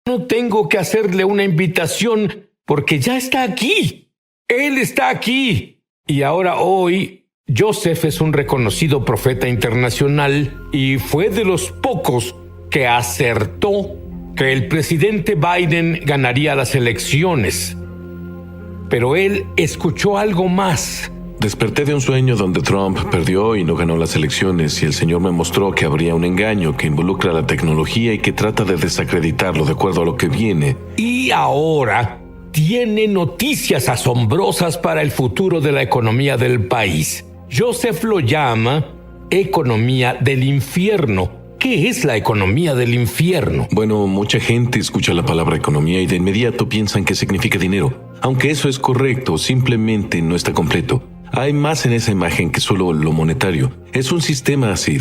No tengo que hacerle una invitación porque ya está aquí. Él está aquí. Y ahora hoy, Joseph es un reconocido profeta internacional y fue de los pocos que acertó que el presidente Biden ganaría las elecciones. Pero él escuchó algo más. Desperté de un sueño donde Trump perdió y no ganó las elecciones, y el Señor me mostró que habría un engaño que involucra la tecnología y que trata de desacreditarlo de acuerdo a lo que viene. Y ahora tiene noticias asombrosas para el futuro de la economía del país. Joseph lo llama economía del infierno. ¿Qué es la economía del infierno? Bueno, mucha gente escucha la palabra economía y de inmediato piensan que significa dinero. Aunque eso es correcto, simplemente no está completo. Hay más en esa imagen que solo lo monetario. Es un sistema así.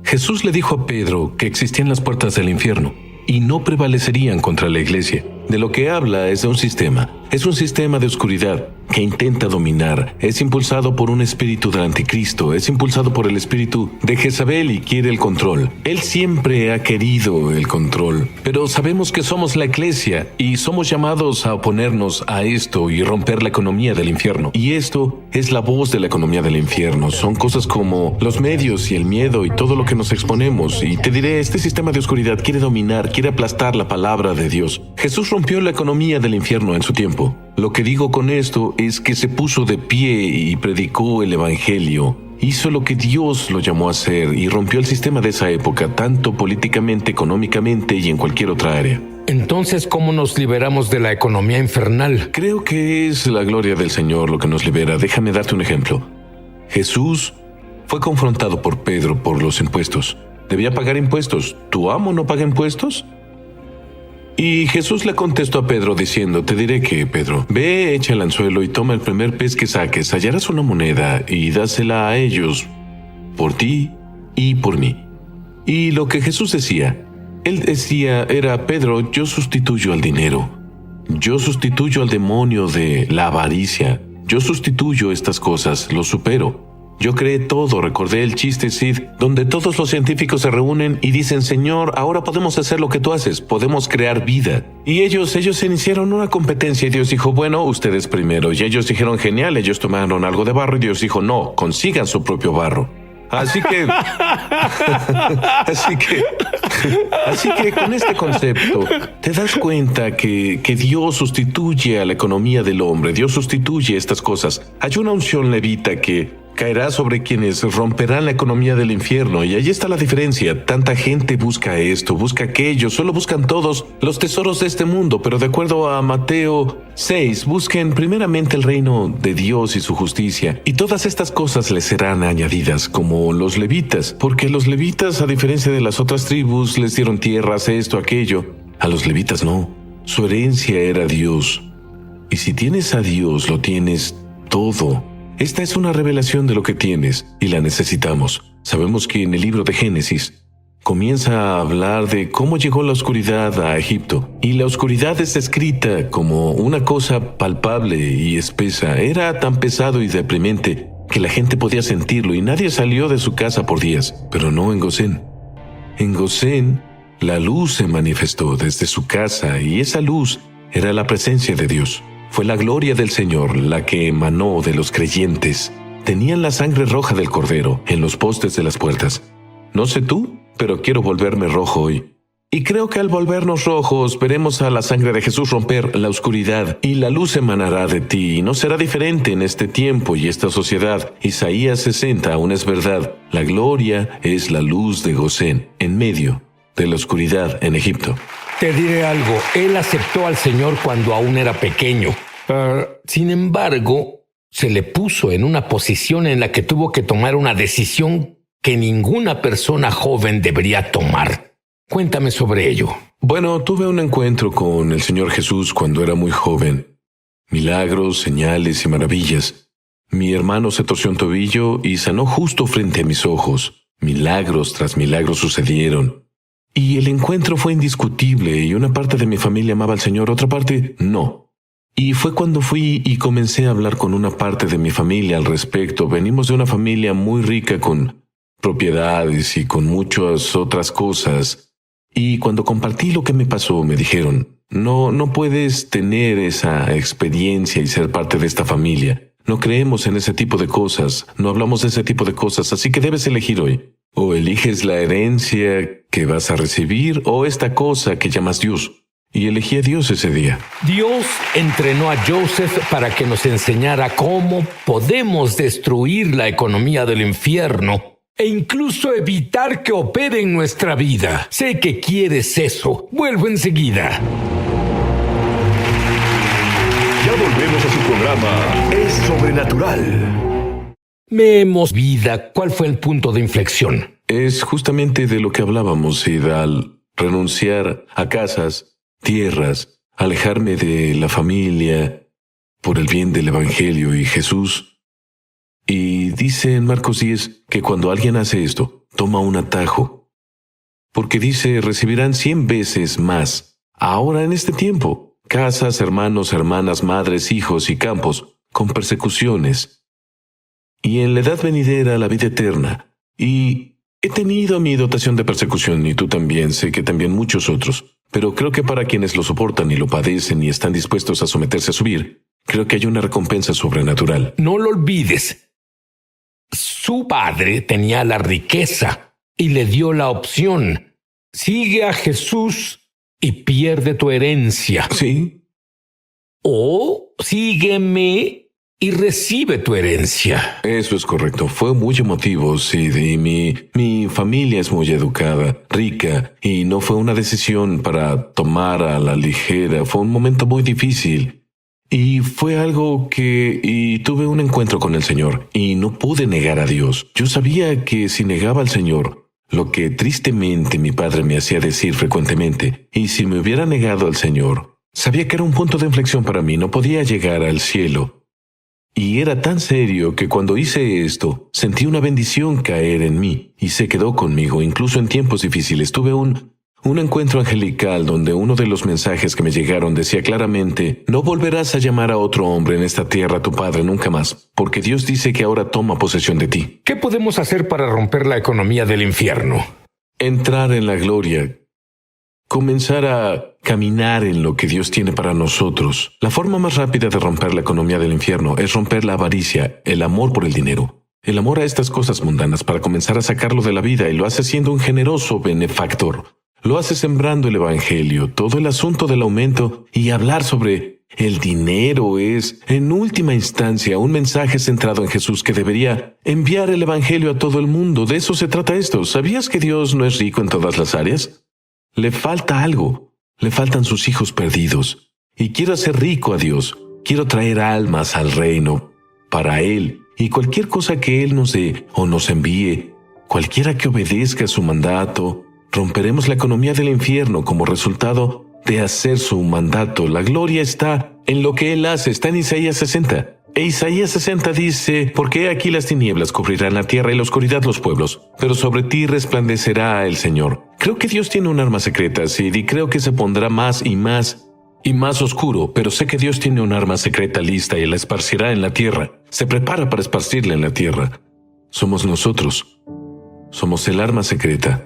Jesús le dijo a Pedro que existían las puertas del infierno y no prevalecerían contra la iglesia. De lo que habla es de un sistema. Es un sistema de oscuridad que intenta dominar. Es impulsado por un espíritu del anticristo. Es impulsado por el espíritu de Jezabel y quiere el control. Él siempre ha querido el control. Pero sabemos que somos la iglesia y somos llamados a oponernos a esto y romper la economía del infierno. Y esto es la voz de la economía del infierno. Son cosas como los medios y el miedo y todo lo que nos exponemos. Y te diré, este sistema de oscuridad quiere dominar, quiere aplastar la palabra de Dios. Jesús rompió la economía del infierno en su tiempo. Lo que digo con esto es que se puso de pie y predicó el evangelio. Hizo lo que Dios lo llamó a hacer y rompió el sistema de esa época, tanto políticamente, económicamente y en cualquier otra área. Entonces, ¿cómo nos liberamos de la economía infernal? Creo que es la gloria del Señor lo que nos libera. Déjame darte un ejemplo. Jesús fue confrontado por Pedro por los impuestos. Debía pagar impuestos. ¿Tu amo no paga impuestos? Y Jesús le contestó a Pedro diciendo, te diré que, Pedro, ve, echa el anzuelo y toma el primer pez que saques, hallarás una moneda y dásela a ellos, por ti y por mí. Y lo que Jesús decía, él decía era, Pedro, yo sustituyo al dinero, yo sustituyo al demonio de la avaricia, yo sustituyo estas cosas, lo supero. Yo creé todo, recordé el chiste Sid, donde todos los científicos se reúnen y dicen, Señor, ahora podemos hacer lo que tú haces, podemos crear vida. Y ellos se iniciaron una competencia y Dios dijo, bueno, ustedes primero. Y ellos dijeron, genial, ellos tomaron algo de barro y Dios dijo, no, consigan su propio barro. Así que con este concepto te das cuenta que Dios sustituye a la economía del hombre, Dios sustituye estas cosas. Hay una unción levita que caerá sobre quienes romperán la economía del infierno, y ahí está la diferencia. Tanta gente busca esto, busca aquello, solo buscan todos los tesoros de este mundo, pero de acuerdo a Mateo 6, busquen primeramente el reino de Dios y su justicia, y todas estas cosas les serán añadidas, como los levitas, porque los levitas, a diferencia de las otras tribus, les dieron tierras, esto, aquello. A los levitas no, su herencia era Dios, y si tienes a Dios, lo tienes todo. Esta es una revelación de lo que tienes y la necesitamos. Sabemos que en el libro de Génesis comienza a hablar de cómo llegó la oscuridad a Egipto. Y la oscuridad es descrita como una cosa palpable y espesa. Era tan pesado y deprimente que la gente podía sentirlo y nadie salió de su casa por días. Pero no en Gosén. En Gosén, la luz se manifestó desde su casa y esa luz era la presencia de Dios. Fue la gloria del Señor la que emanó de los creyentes. Tenían la sangre roja del Cordero en los postes de las puertas. No sé tú, pero quiero volverme rojo hoy. Y creo que al volvernos rojos veremos a la sangre de Jesús romper la oscuridad y la luz emanará de ti. Y no será diferente en este tiempo y esta sociedad. Isaías 60 aún es verdad. La gloria es la luz de Gosén en medio de la oscuridad en Egipto. Te diré algo, él aceptó al Señor cuando aún era pequeño. Sin embargo, se le puso en una posición en la que tuvo que tomar una decisión que ninguna persona joven debería tomar. Cuéntame sobre ello. Bueno, tuve un encuentro con el Señor Jesús cuando era muy joven. Milagros, señales y maravillas. Mi hermano se torció un tobillo y sanó justo frente a mis ojos. Milagros tras milagros sucedieron. Y el encuentro fue indiscutible y una parte de mi familia amaba al Señor, otra parte no. Y fue cuando fui y comencé a hablar con una parte de mi familia al respecto. Venimos de una familia muy rica con propiedades y con muchas otras cosas. Y cuando compartí lo que me pasó, me dijeron, no puedes tener esa experiencia y ser parte de esta familia. No creemos en ese tipo de cosas, no hablamos de ese tipo de cosas, así que debes elegir hoy. O eliges la herencia que vas a recibir o esta cosa que llamas Dios. Y elegí a Dios ese día. Dios entrenó a Joseph para que nos enseñara cómo podemos destruir la economía del infierno e incluso evitar que opere en nuestra vida. Sé que quieres eso. Vuelvo enseguida. Ya volvemos a su programa Es Sobrenatural. Vida, ¿cuál fue el punto de inflexión? Es justamente de lo que hablábamos, Sid, al renunciar a casas, tierras, alejarme de la familia por el bien del Evangelio y Jesús. Y dice en Marcos 10 que cuando alguien hace esto, toma un atajo, porque dice, recibirán 100 veces más ahora en este tiempo, casas, hermanos, hermanas, madres, hijos y campos, con persecuciones, y en la edad venidera la vida eterna. Y he tenido mi dotación de persecución, y tú también, sé que también muchos otros. Pero creo que para quienes lo soportan y lo padecen y están dispuestos a someterse a subir, creo que hay una recompensa sobrenatural. No lo olvides. Su padre tenía la riqueza y le dio la opción. Sigue a Jesús y pierde tu herencia. Sí. O sígueme y recibe tu herencia. Eso es correcto. Fue muy emotivo, sí. Y mi familia es muy educada, rica, y no fue una decisión para tomar a la ligera. Fue un momento muy difícil. Y fue algo y tuve un encuentro con el Señor, y no pude negar a Dios. Yo sabía que si negaba al Señor, lo que tristemente mi padre me hacía decir frecuentemente, y si me hubiera negado al Señor, sabía que era un punto de inflexión para mí, no podía llegar al cielo. Y era tan serio que cuando hice esto, sentí una bendición caer en mí y se quedó conmigo, incluso en tiempos difíciles. Tuve un encuentro angelical donde uno de los mensajes que me llegaron decía claramente, no volverás a llamar a otro hombre en esta tierra tu padre nunca más, porque Dios dice que ahora toma posesión de ti. ¿Qué podemos hacer para romper la economía del infierno? Entrar en la gloria. Comenzar a caminar en lo que Dios tiene para nosotros. La forma más rápida de romper la economía del infierno es romper la avaricia, el amor por el dinero, el amor a estas cosas mundanas para comenzar a sacarlo de la vida, y lo hace siendo un generoso benefactor. Lo hace sembrando el Evangelio. Todo el asunto del aumento y hablar sobre el dinero es, en última instancia, un mensaje centrado en Jesús que debería enviar el Evangelio a todo el mundo. De eso se trata esto. ¿Sabías que Dios no es rico en todas las áreas? Le falta algo. Le faltan sus hijos perdidos. Y quiero hacer rico a Dios. Quiero traer almas al reino para Él. Y cualquier cosa que Él nos dé o nos envíe, cualquiera que obedezca su mandato, romperemos la economía del infierno como resultado de hacer su mandato. La gloria está en lo que Él hace. Está en Isaías 60. E Isaías 60 dice, porque he aquí las tinieblas cubrirán la tierra y la oscuridad los pueblos, pero sobre ti resplandecerá el Señor. Creo que Dios tiene un arma secreta, Sid, y creo que se pondrá más y más y más oscuro, pero sé que Dios tiene un arma secreta lista y la esparcirá en la tierra. Se prepara para esparcirla en la tierra. Somos nosotros. Somos el arma secreta.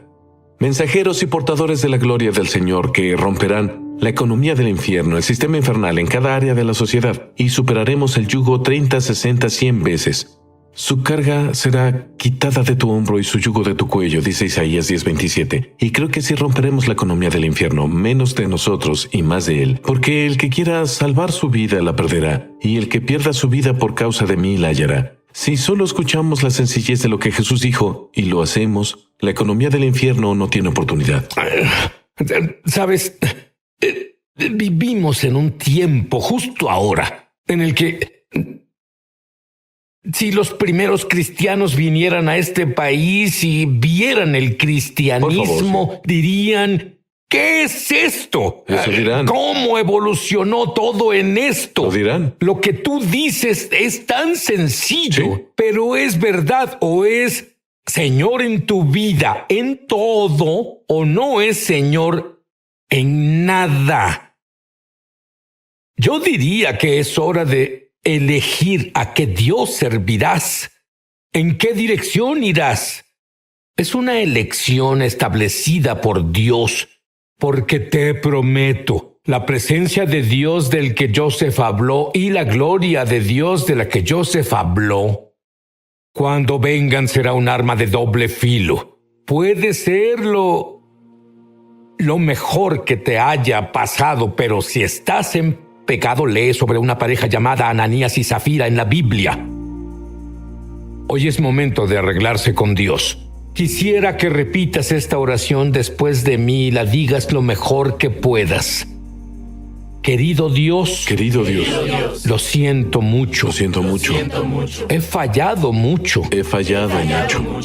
Mensajeros y portadores de la gloria del Señor que romperán la economía del infierno, el sistema infernal en cada área de la sociedad, y superaremos el yugo 30, 60, 100 veces. Su carga será quitada de tu hombro y su yugo de tu cuello, dice Isaías 10:27. Y creo que sí romperemos la economía del infierno, menos de nosotros y más de Él. Porque el que quiera salvar su vida la perderá, y el que pierda su vida por causa de mí la hallará. Si solo escuchamos la sencillez de lo que Jesús dijo y lo hacemos, la economía del infierno no tiene oportunidad. ¿Sabes? Vivimos en un tiempo justo ahora en el que si los primeros cristianos vinieran a este país y vieran el cristianismo, favor, sí, dirían, ¿qué es esto? Eso dirán. ¿Cómo evolucionó todo en esto? Lo dirán. Lo que tú dices es tan sencillo, Sí, pero es verdad o es Señor en tu vida, en todo, o no es Señor en nada. Yo diría que es hora de elegir a qué Dios servirás, en qué dirección irás. Es una elección establecida por Dios porque te prometo la presencia de Dios del que Joseph habló y la gloria de Dios de la que Joseph habló. Cuando vengan será un arma de doble filo. Puede ser lo mejor que te haya pasado, pero si estás en pecado, lee sobre una pareja llamada Ananías y Zafira en la Biblia. Hoy es momento de arreglarse con Dios. Quisiera que repitas esta oración después de mí y la digas lo mejor que puedas. Querido Dios, lo siento mucho. He fallado mucho.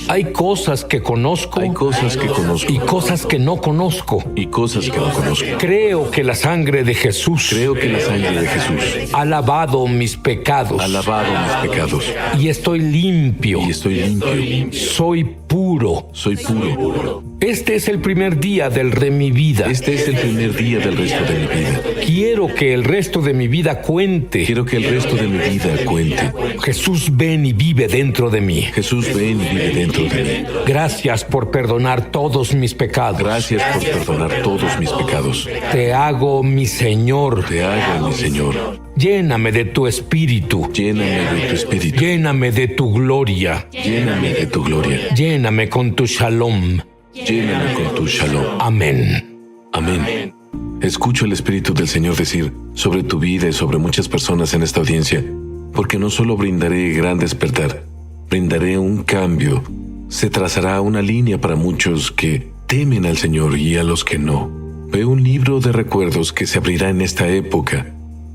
Hay cosas que conozco. Y cosas que no conozco. Creo que la sangre de Jesús. Ha lavado mis pecados. Y estoy limpio. Soy puro. Este es el primer día del resto de mi vida. Quiero que el resto de mi vida cuente. Jesús, ven y vive dentro de mí. Gracias por perdonar todos mis pecados. Te hago mi Señor. Lléname de tu espíritu. Lléname de tu gloria. Lléname con tu shalom. Amén. Escucho el Espíritu del Señor decir sobre tu vida y sobre muchas personas en esta audiencia, porque no solo brindaré gran despertar, brindaré un cambio. Se trazará una línea para muchos que temen al Señor y a los que no. Veo un libro de recuerdos que se abrirá en esta época,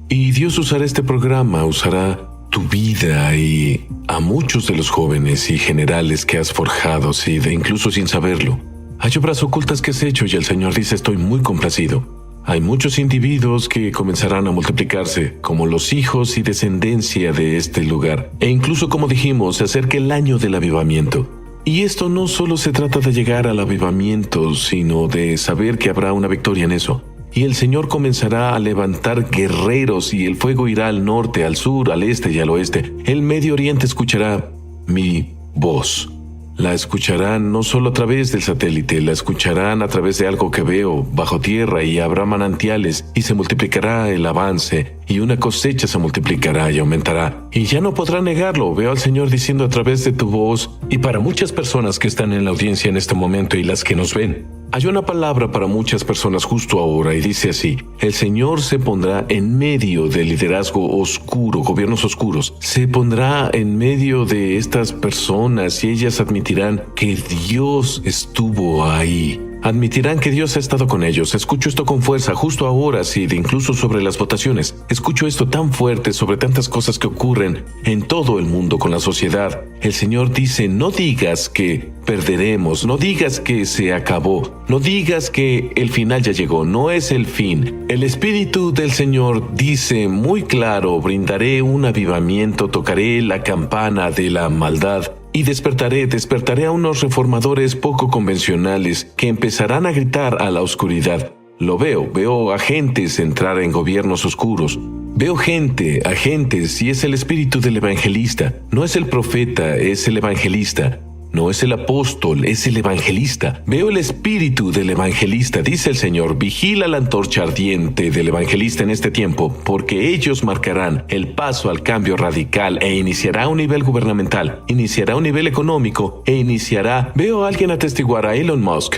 y Dios usará este programa, usará tu vida y a muchos de los jóvenes y generales que has forjado, incluso sin saberlo. Hay obras ocultas que has hecho y el Señor dice: estoy muy complacido. Hay muchos individuos que comenzarán a multiplicarse como los hijos y descendencia de este lugar. E incluso, como dijimos, se acerca el año del avivamiento. Y esto no solo se trata de llegar al avivamiento, sino de saber que habrá una victoria en eso. Y el Señor comenzará a levantar guerreros y el fuego irá al norte, al sur, al este y al oeste. El Medio Oriente escuchará mi voz. La escucharán no solo a través del satélite, la escucharán a través de algo que veo bajo tierra, y habrá manantiales y se multiplicará el avance y una cosecha se multiplicará y aumentará. Y ya no podrá negarlo. Veo al Señor diciendo a través de tu voz, y para muchas personas que están en la audiencia en este momento y las que nos ven, hay una palabra para muchas personas justo ahora y dice así: el Señor se pondrá en medio del liderazgo oscuro, gobiernos oscuros. Se pondrá en medio de estas personas y ellas admitirán que Dios estuvo ahí. Admitirán que Dios ha estado con ellos. Escucho esto con fuerza justo ahora, incluso sobre las votaciones. Escucho esto tan fuerte sobre tantas cosas que ocurren en todo el mundo con la sociedad. El Señor dice: no digas que perderemos, no digas que se acabó, no digas que el final ya llegó, no es el fin. El Espíritu del Señor dice muy claro: brindaré un avivamiento, tocaré la campana de la maldad. Y despertaré a unos reformadores poco convencionales que empezarán a gritar a la oscuridad. Lo veo agentes entrar en gobiernos oscuros. Veo agentes, y es el espíritu del evangelista. No es el profeta, es el evangelista. No es el apóstol, es el evangelista. Veo el espíritu del evangelista, dice el Señor: vigila la antorcha ardiente del evangelista en este tiempo, porque ellos marcarán el paso al cambio radical e iniciará un nivel gubernamental, iniciará un nivel económico e iniciará... Veo a alguien atestiguar a Elon Musk.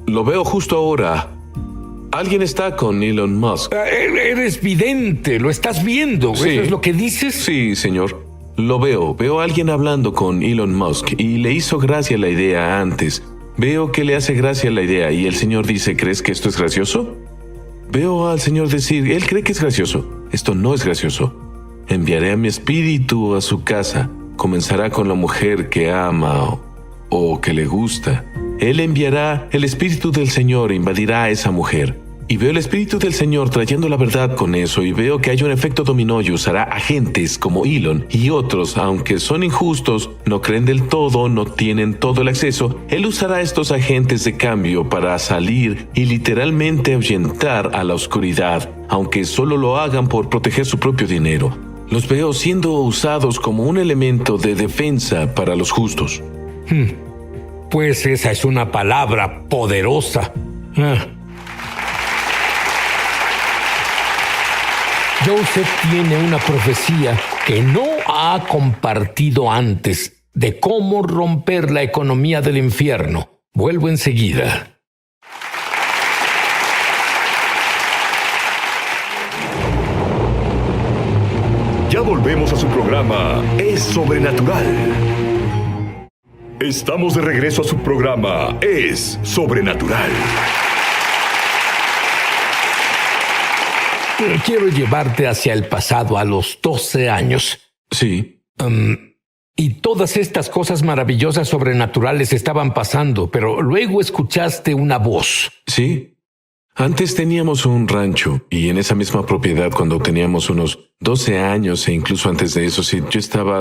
Lo veo justo ahora. Alguien está con Elon Musk. Eres vidente, lo estás viendo. Sí. ¿Eso es lo que dices? Sí, señor. Lo veo a alguien hablando con Elon Musk y le hizo gracia la idea antes. Veo que le hace gracia la idea y el Señor dice: ¿crees que esto es gracioso? Veo al Señor decir: él cree que es gracioso. Esto no es gracioso. Enviaré a mi espíritu a su casa. Comenzará con la mujer que ama o que le gusta. Él enviará el espíritu del Señor e invadirá a esa mujer. Y veo el Espíritu del Señor trayendo la verdad con eso, y veo que hay un efecto dominó y usará agentes como Elon y otros, aunque son injustos, no creen del todo, no tienen todo el acceso. Él usará a estos agentes de cambio para salir y literalmente ahuyentar a la oscuridad, aunque solo lo hagan por proteger su propio dinero. Los veo siendo usados como un elemento de defensa para los justos. Pues esa es una palabra poderosa. Joseph tiene una profecía que no ha compartido antes de cómo romper la economía del infierno. Vuelvo enseguida. Ya volvemos a su programa Es Sobrenatural. Estamos de regreso a su programa Es Sobrenatural. Quiero llevarte hacia el pasado, a los 12 años. Sí. Y todas estas cosas maravillosas sobrenaturales estaban pasando, pero luego escuchaste una voz. Sí. Antes teníamos un rancho y en esa misma propiedad cuando teníamos unos 12 años e incluso antes de eso, sí,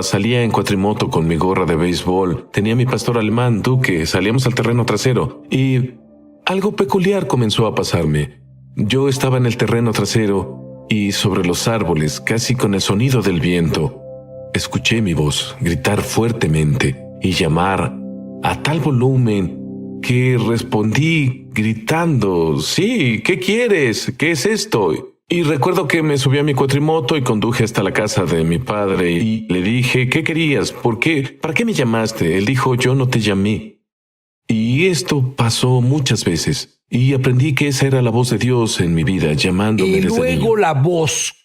salía en cuatrimoto con mi gorra de béisbol, tenía mi pastor alemán, Duque, salíamos al terreno trasero y algo peculiar comenzó a pasarme. Yo estaba en el terreno trasero y sobre los árboles, casi con el sonido del viento, escuché mi voz gritar fuertemente y llamar a tal volumen que respondí gritando, sí, ¿qué quieres? ¿Qué es esto? Y recuerdo que me subí a mi cuatrimoto y conduje hasta la casa de mi padre y le dije, ¿qué querías? ¿Por qué? ¿Para qué me llamaste? Él dijo, yo no te llamé. Y esto pasó muchas veces y aprendí que esa era la voz de Dios en mi vida, llamándome Y desde luego niño. la voz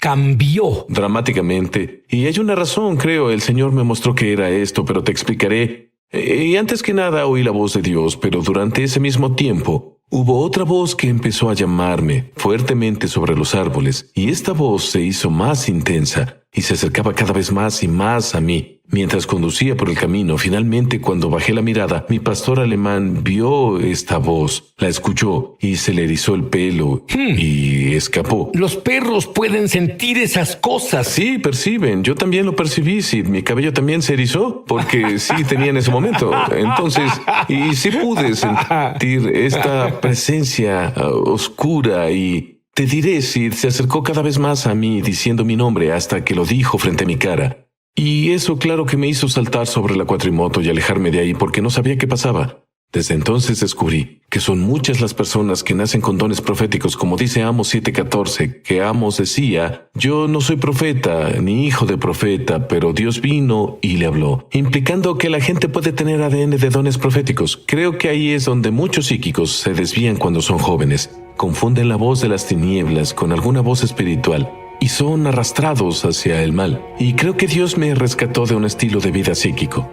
cambió. Dramáticamente. Y hay una razón, creo, el Señor me mostró que era esto, pero te explicaré. Y antes que nada oí la voz de Dios, pero durante ese mismo tiempo hubo otra voz que empezó a llamarme fuertemente sobre los árboles, y esta voz se hizo más intensa y se acercaba cada vez más y más a mí. Mientras conducía por el camino, finalmente cuando bajé la mirada, mi pastor alemán vio esta voz, la escuchó y se le erizó el pelo y escapó. Los perros pueden sentir esas cosas. Sí, perciben. Yo también lo percibí. Sí, mi cabello también se erizó porque sí tenía en ese momento. Entonces, y sí pude sentir esta presencia oscura y te diré, si se acercó cada vez más a mí diciendo mi nombre hasta que lo dijo frente a mi cara. Y eso claro que me hizo saltar sobre la cuatrimoto y alejarme de ahí porque no sabía qué pasaba. Desde entonces descubrí que son muchas las personas que nacen con dones proféticos, como dice Amos 7:14, que Amos decía, yo no soy profeta ni hijo de profeta, pero Dios vino y le habló, implicando que la gente puede tener ADN de dones proféticos. Creo que ahí es donde muchos psíquicos se desvían cuando son jóvenes, confunden la voz de las tinieblas con alguna voz espiritual y son arrastrados hacia el mal. Y creo que Dios me rescató de un estilo de vida psíquico.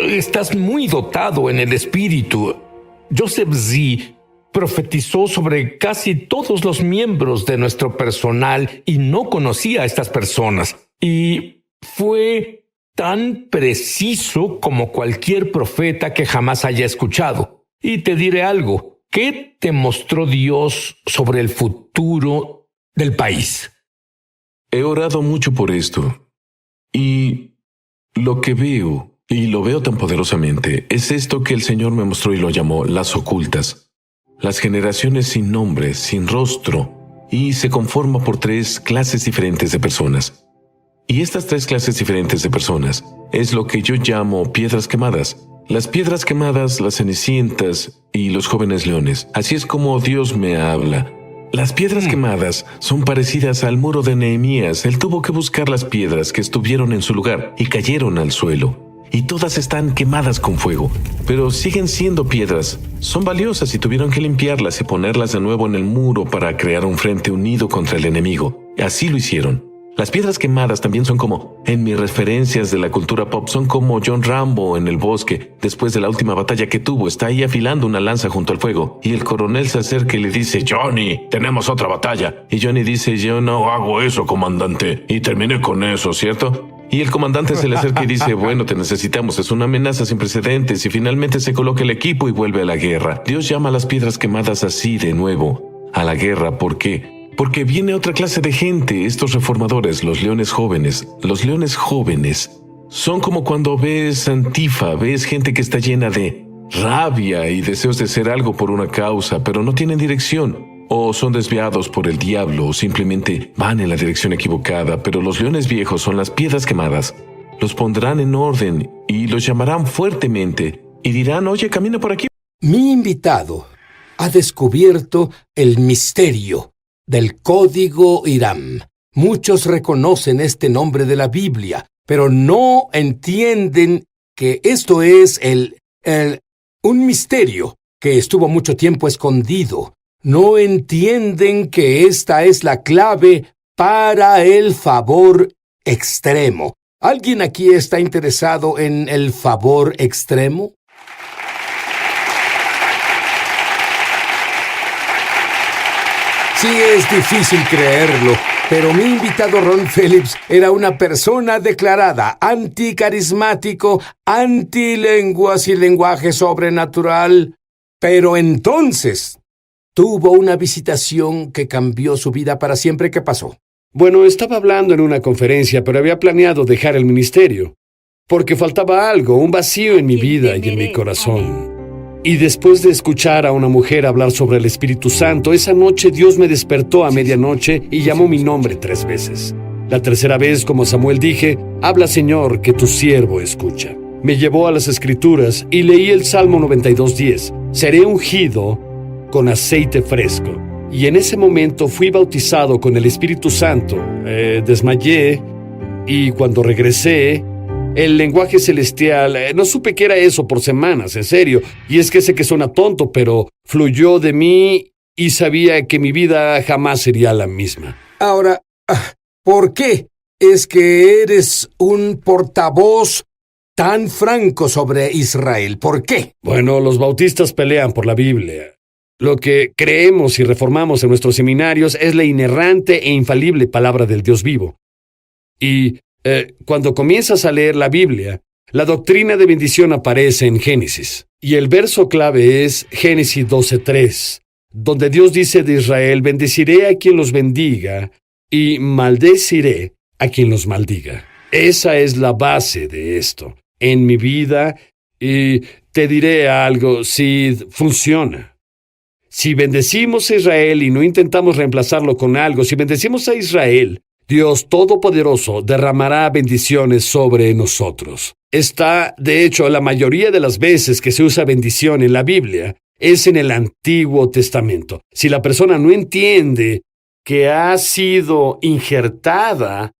Estás muy dotado en el espíritu. Joseph Z. profetizó sobre casi todos los miembros de nuestro personal y no conocía a estas personas. Y fue tan preciso como cualquier profeta que jamás haya escuchado. Y te diré algo. ¿Qué te mostró Dios sobre el futuro del país? He orado mucho por esto. Y lo que veo, y lo veo tan poderosamente, es esto que el Señor me mostró y lo llamó las ocultas. Las generaciones sin nombre, sin rostro, y se conforma por 3 clases diferentes de personas. Y estas 3 clases diferentes de personas es lo que yo llamo piedras quemadas. Las piedras quemadas, las cenicientas y los jóvenes leones. Así es como Dios me habla. Las piedras quemadas son parecidas al muro de Nehemías. Él tuvo que buscar las piedras que estuvieron en su lugar y cayeron al suelo. Y todas están quemadas con fuego, pero siguen siendo piedras. Son valiosas y tuvieron que limpiarlas y ponerlas de nuevo en el muro para crear un frente unido contra el enemigo. Así lo hicieron. Las piedras quemadas también son como, en mis referencias de la cultura pop, son como John Rambo en el bosque. Después de la última batalla que tuvo, está ahí afilando una lanza junto al fuego. Y el coronel se acerca y le dice, Johnny, tenemos otra batalla. Y Johnny dice, yo no hago eso, comandante. Y terminé con eso, ¿cierto? Y el comandante se le acerca y dice, bueno, te necesitamos, es una amenaza sin precedentes. Y finalmente se coloca el equipo y vuelve a la guerra. Dios llama a las piedras quemadas así de nuevo, a la guerra. ¿Por qué? Porque viene otra clase de gente, estos reformadores, los leones jóvenes. Los leones jóvenes son como cuando ves Antifa, ves gente que está llena de rabia y deseos de hacer algo por una causa, pero no tienen dirección. O son desviados por el diablo, o simplemente van en la dirección equivocada. Pero los leones viejos son las piedras quemadas. Los pondrán en orden y los llamarán fuertemente y dirán, oye, camina por aquí. Mi invitado ha descubierto el misterio del Código Hiram. Muchos reconocen este nombre de la Biblia, pero no entienden que esto es un misterio que estuvo mucho tiempo escondido. No entienden que esta es la clave para el favor extremo. ¿Alguien aquí está interesado en el favor extremo? Sí, es difícil creerlo, pero mi invitado Ron Phillips era una persona declarada anticarismático, antilenguas y lenguaje sobrenatural. Pero entonces tuvo una visitación que cambió su vida para siempre. ¿Qué pasó? Bueno, estaba hablando en una conferencia, pero había planeado dejar el ministerio, porque faltaba algo, un vacío en mi vida y en mi corazón. Y después de escuchar a una mujer hablar sobre el Espíritu Santo, esa noche Dios me despertó a medianoche y llamó mi nombre 3 veces. La tercera vez, como Samuel, dije: «Habla, Señor, que tu siervo escucha». Me llevó a las Escrituras y leí el Salmo 92:10. Seré ungido con aceite fresco. Y en ese momento fui bautizado con el Espíritu Santo. Desmayé y cuando regresé, el lenguaje celestial, no supe qué era eso por semanas, en serio. Y es que sé que suena tonto, pero fluyó de mí y sabía que mi vida jamás sería la misma. Ahora, ¿por qué es que eres un portavoz tan franco sobre Israel? ¿Por qué? Bueno, los bautistas pelean por la Biblia. Lo que creemos y reformamos en nuestros seminarios es la inerrante e infalible palabra del Dios vivo. Y cuando comienzas a leer la Biblia, la doctrina de bendición aparece en Génesis. Y el verso clave es Génesis 12:3, donde Dios dice de Israel: «Bendeciré a quien los bendiga y maldeciré a quien los maldiga». Esa es la base de esto en mi vida, y te diré algo: si funciona. Si bendecimos a Israel y no intentamos reemplazarlo con algo, si bendecimos a Israel, Dios Todopoderoso derramará bendiciones sobre nosotros. De hecho, la mayoría de las veces que se usa bendición en la Biblia es en el Antiguo Testamento. Si la persona no entiende que ha sido injertada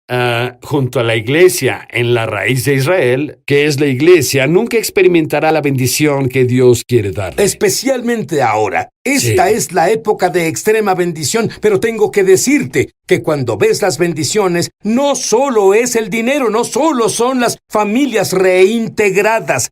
junto a la iglesia en la raíz de Israel, que es la iglesia, nunca experimentará la bendición que Dios quiere darle. Especialmente ahora. Esta es la época de extrema bendición, pero tengo que decirte que cuando ves las bendiciones, no solo es el dinero, no solo son las familias reintegradas,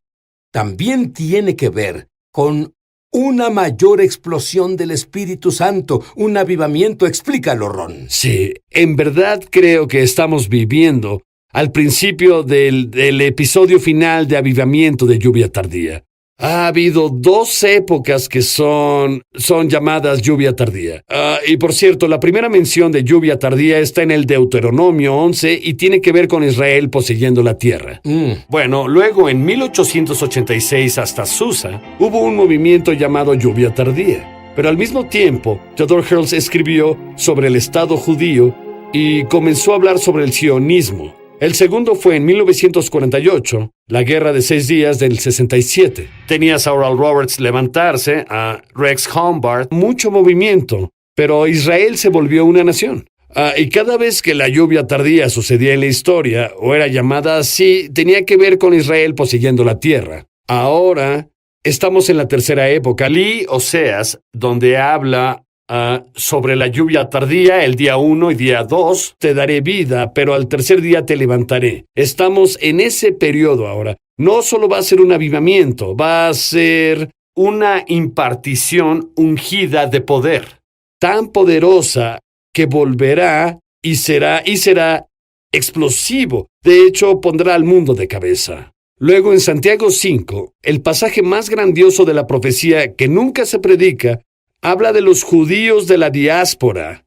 también tiene que ver con una mayor explosión del Espíritu Santo, un avivamiento. Explícalo, Ron. Sí, en verdad creo que estamos viviendo al principio del episodio final de avivamiento de lluvia tardía. Ha habido 2 épocas que son llamadas lluvia tardía. Y por cierto, la primera mención de lluvia tardía está en el Deuteronomio 11 y tiene que ver con Israel poseyendo la tierra. Bueno, luego en 1886 hasta Susa hubo un movimiento llamado lluvia tardía. Pero al mismo tiempo, Theodore Herzl escribió sobre el Estado judío y comenzó a hablar sobre el sionismo. El segundo fue en 1948, la Guerra de 6 días del 67. Tenías a Oral Roberts levantarse, a Rex Humbard, mucho movimiento, pero Israel se volvió una nación. Y cada vez que la lluvia tardía sucedía en la historia, o era llamada así, tenía que ver con Israel poseyendo la tierra. Ahora estamos en la tercera época, Oseas, donde habla sobre la lluvia tardía. El día 1 y día 2 te daré vida, pero al tercer día te levantaré. Estamos en ese periodo ahora. No solo va a ser un avivamiento, va a ser una impartición ungida de poder, tan poderosa que volverá y será explosivo. De hecho, pondrá al mundo de cabeza. Luego en Santiago 5, el pasaje más grandioso de la profecía que nunca se predica, habla de los judíos de la diáspora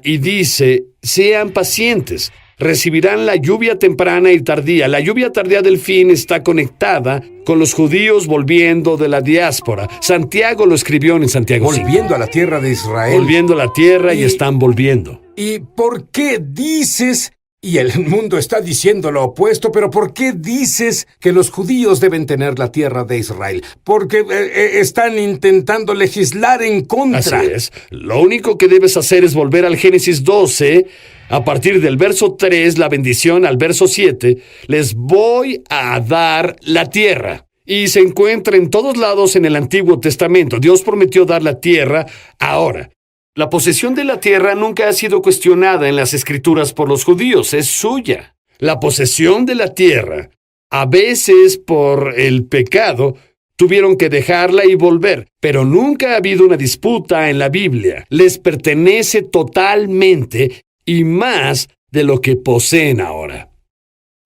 y dice: sean pacientes, recibirán la lluvia temprana y tardía. La lluvia tardía del fin está conectada con los judíos volviendo de la diáspora. Santiago lo escribió en Santiago 5. Volviendo a la tierra de Israel. Volviendo a la tierra y están volviendo. ¿Y por qué dices Y el mundo está diciendo lo opuesto, pero ¿por qué dices que los judíos deben tener la tierra de Israel? Porque están intentando legislar en contra. Así es. Lo único que debes hacer es volver al Génesis 12, a partir del verso 3, la bendición, al verso 7, les voy a dar la tierra. Y se encuentra en todos lados en el Antiguo Testamento. Dios prometió dar la tierra ahora. La posesión de la tierra nunca ha sido cuestionada en las Escrituras por los judíos, es suya. La posesión de la tierra, a veces por el pecado, tuvieron que dejarla y volver, pero nunca ha habido una disputa en la Biblia. Les pertenece totalmente y más de lo que poseen ahora.